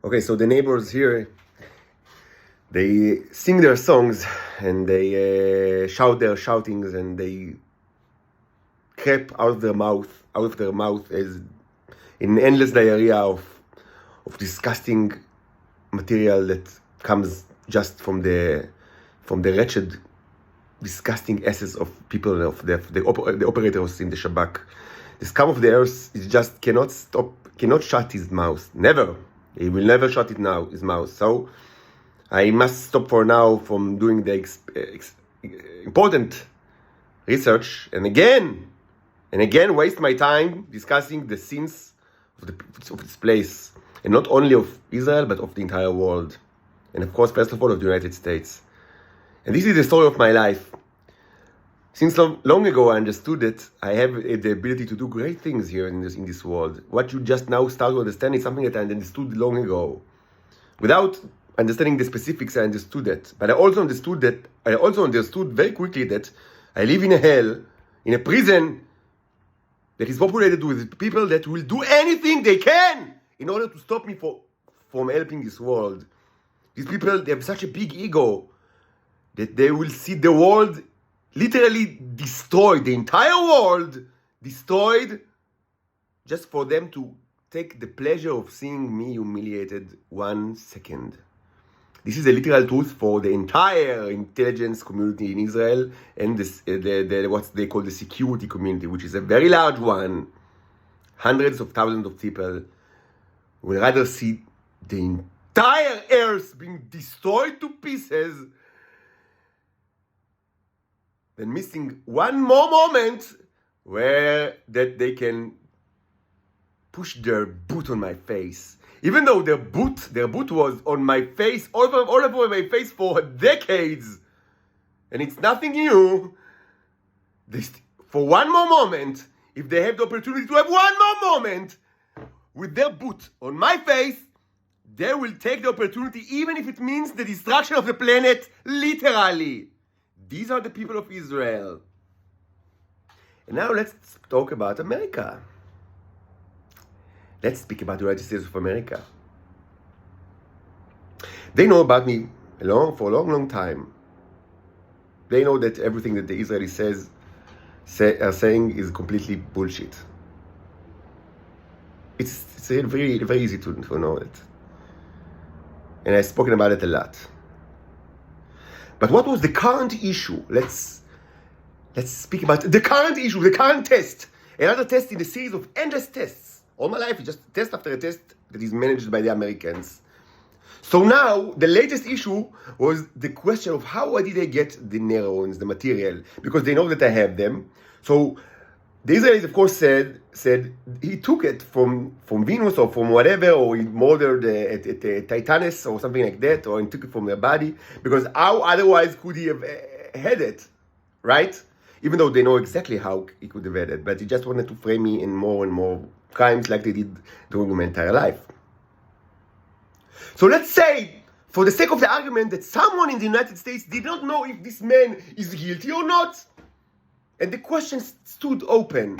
Okay, so the neighbors here, they sing their songs and they shout their shoutings and they crap out of their mouth as in endless diarrhea of disgusting material that comes just from the wretched, disgusting asses of people of the operators in the Shabak. The scum of the earth is just cannot shut his mouth. Never. He will never shut his mouth. So I must stop for now from doing the important research and again waste my time discussing the sins of this place, and not only of Israel but of the entire world, and of course first of all of the United States. And this is the story of my life. Since long ago I understood that I have the ability to do great things here in this world. What you just now start to understand is something that I understood long ago. Without understanding the specifics, I understood that. But I also understood very quickly that I live in a hell, in a prison that is populated with people that will do anything they can in order to stop me from helping this world. These people, they have such a big ego that they will see the world literally destroyed, the entire world destroyed, just for them to take the pleasure of seeing me humiliated 1 second. This is a literal truth for the entire intelligence community in Israel and what they call the security community, which is a very large one. Hundreds of thousands of people would rather see the entire earth being destroyed to pieces than missing one more moment where that they can push their boot on my face. Even though their boot was on my face, all over my face for decades. And it's nothing new. For one more moment, if they have the opportunity to have one more moment with their boot on my face, they will take the opportunity, even if it means the destruction of the planet, literally. These are the people of Israel. And now let's talk about America. Let's speak about the United States of America. They know about me for a long time. They know that everything that the Israelis are saying is completely bullshit. It's very, very easy to know it. And I've spoken about it a lot. But what was the current issue? Let's speak about the current issue, the current test. Another test in a series of endless tests. All my life is just test after a test that is managed by the Americans. So now, the latest issue was the question of how did they get the neurons, the material? Because they know that I have them. So the Israelis, of course, said he took it from Venus or from whatever, or he modeled at Titanus or something like that, or he took it from their body, because how otherwise could he have had it, right? Even though they know exactly how he could have had it, but he just wanted to frame me in more and more crimes like they did during my entire life. So let's say, for the sake of the argument, that someone in the United States did not know if this man is guilty or not. And the question stood open,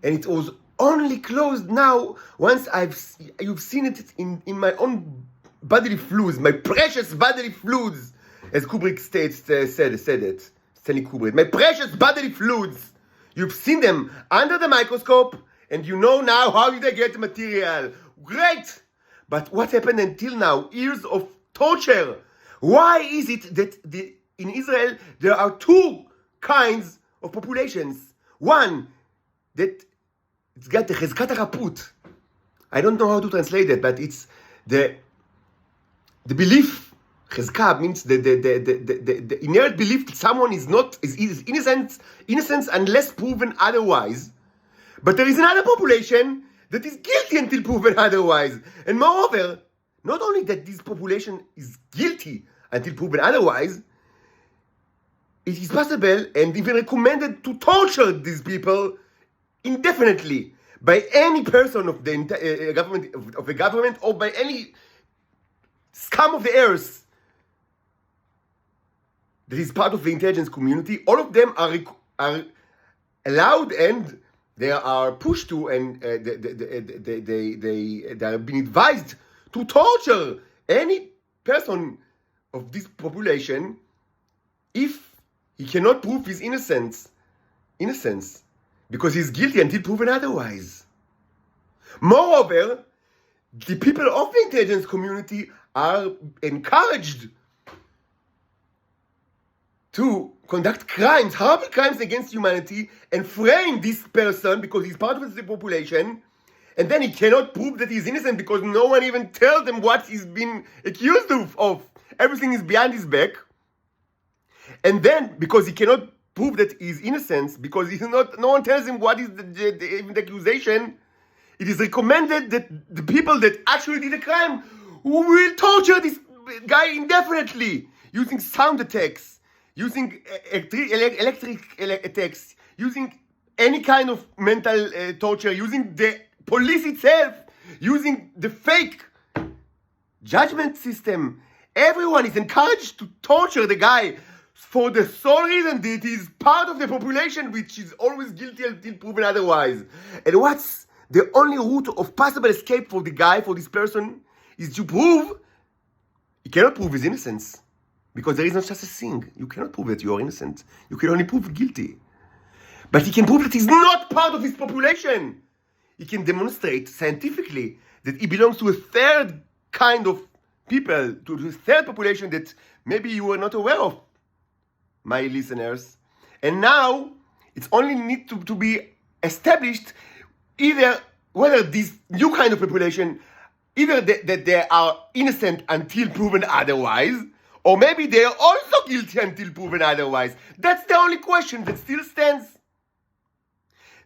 and it was only closed now once you've seen it in my own bodily fluids, my precious bodily fluids, as Kubrick said it, Stanley Kubrick. My precious bodily fluids. You've seen them under the microscope, and you know now how did they get the material. Great! But what happened until now? Years of torture. Why is it that in Israel there are two kinds of populations? One, that it's got the chezkat haraput. I don't know how to translate it, but it's the belief. Chezkah means the inherent belief that someone is innocent unless proven otherwise. But there is another population that is guilty until proven otherwise. And moreover, not only that this population is guilty until proven otherwise, it is possible and even recommended to torture these people indefinitely by any person of the government or by any scum of the earth that is part of the intelligence community. All of them are allowed, and they are pushed to, and they are being advised to torture any person of this population if he cannot prove his innocence, because he's guilty until proven otherwise. Moreover, the people of the intelligence community are encouraged to conduct crimes, horrible crimes against humanity, and frame this person because he's part of the population, and then he cannot prove that he's innocent because no one even tells them what he's been accused of. Everything is behind his back. And then, because he cannot prove that he's innocent, because no one tells him what is the accusation, it is recommended that the people that actually did the crime will torture this guy indefinitely, using sound attacks, using electric attacks, using any kind of mental torture, using the police itself, using the fake judgment system. Everyone is encouraged to torture the guy for the sole reason that he is part of the population which is always guilty until proven otherwise. And what's the only route of possible escape for the guy, for this person, is to prove he cannot prove his innocence. Because there is no such a thing. You cannot prove that you are innocent. You can only prove guilty. But he can prove that he's not part of his population. He can demonstrate scientifically that he belongs to a third kind of people, to the third population that maybe you were not aware of, my listeners. And now it's only need to be established either whether this new kind of population, either that they are innocent until proven otherwise, or maybe they are also guilty until proven otherwise. That's the only question that still stands.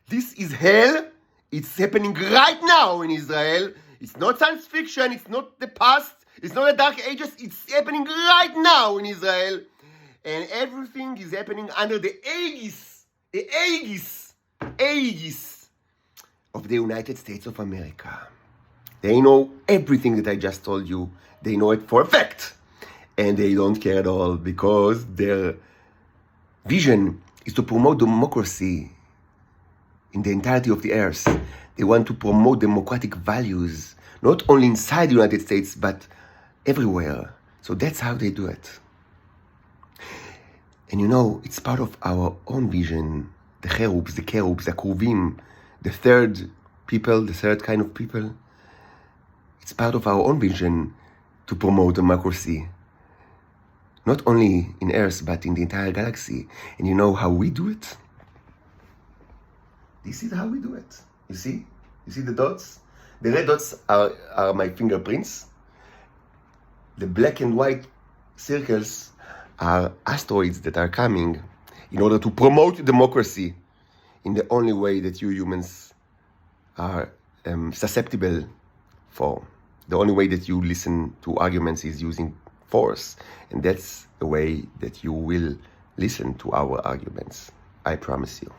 This is hell. It's happening right now in Israel. It's not science fiction. It's not the past. It's not the Dark Ages. It's happening right now in Israel. And everything is happening under the aegis of the United States of America. They know everything that I just told you. They know it for a fact. And they don't care at all because their vision is to promote democracy in the entirety of the earth. They want to promote democratic values, not only inside the United States, but everywhere. So that's how they do it. And you know, it's part of our own vision, the cherubs, the kruvim, the third people, the third kind of people. It's part of our own vision to promote democracy. Not only in Earth, but in the entire galaxy. And you know how we do it? This is how we do it. You see? You see the dots? The red dots are my fingerprints. The black and white circles are asteroids that are coming in order to promote democracy in the only way that you humans are susceptible for. The only way that you listen to arguments is using force. And that's the way that you will listen to our arguments. I promise you.